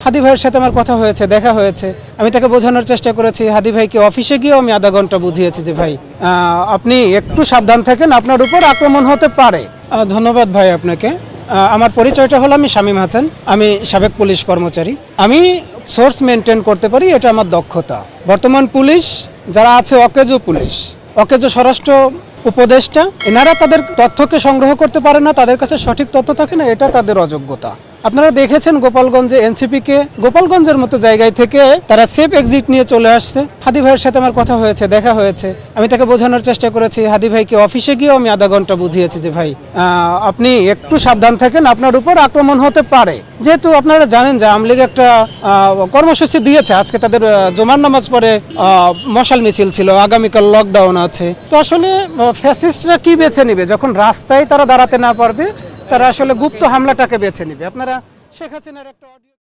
হাদি ভাইয়ের সাথে আমার কথা হয়েছে, দেখা হয়েছে। আমি তাকে বোঝানোর চেষ্টা করেছি। হাদি ভাইকে অফিসে গিয়েও আমি আধা ঘন্টা বুঝিয়েছি যে ভাই আপনি একটু সাবধান থাকেন, আপনার উপর আক্রমণ হতে পারে। ধন্যবাদ ভাই আপনাকে। আমার পরিচয়টা হলো, আমি শামীম হাসান, আমি সাবেক পুলিশ কর্মচারী। আমি সোর্স মেনটেন করতে পারি, এটা আমার দক্ষতা। বর্তমান পুলিশ যারা আছে, অকেজো পুলিশ, অকেজো স্বরাষ্ট্র উপদেষ্টা, এনারা তাদের তথ্যকে সংগ্রহ করতে পারে না, তাদের কাছে সঠিক তথ্য থাকে না, এটা তাদের অযোগ্যতা। আপনারা দেখেছেন গোপালগঞ্জে এনসিপিকে গোপালগঞ্জের মতো জায়গায় থেকে তারা সেফ এক্সিট নিয়ে চলে আসছে। হাদি ভাইয়ের সাথে আমার কথা হয়েছে, দেখা হয়েছে। আমি তাকে বোঝানোর চেষ্টা করেছি। হাদি ভাইকে অফিসে গিয়েও আমি আধা ঘন্টা বুঝিয়েছি যে ভাই আপনি একটু সাবধান থাকেন, আপনার উপর আক্রমণ হতে পারে। যেহেতু আপনারা জানেন যে আওয়ামী লীগ একটা কর্মসূচি দিয়েছে, আজকে তাদের জুমার নামাজ পরে মশাল মিছিল ছিল, আগামীকাল লকডাউন আছে। তো আসলে ফ্যাসিস্টরা কি বেছে নিবে? যখন রাস্তায় তারা দাঁড়াতে না পারবে, তারা আসলে গুপ্ত হামলাটাকে বেছে নিবে। আপনারা শেখ হাসিনার একটা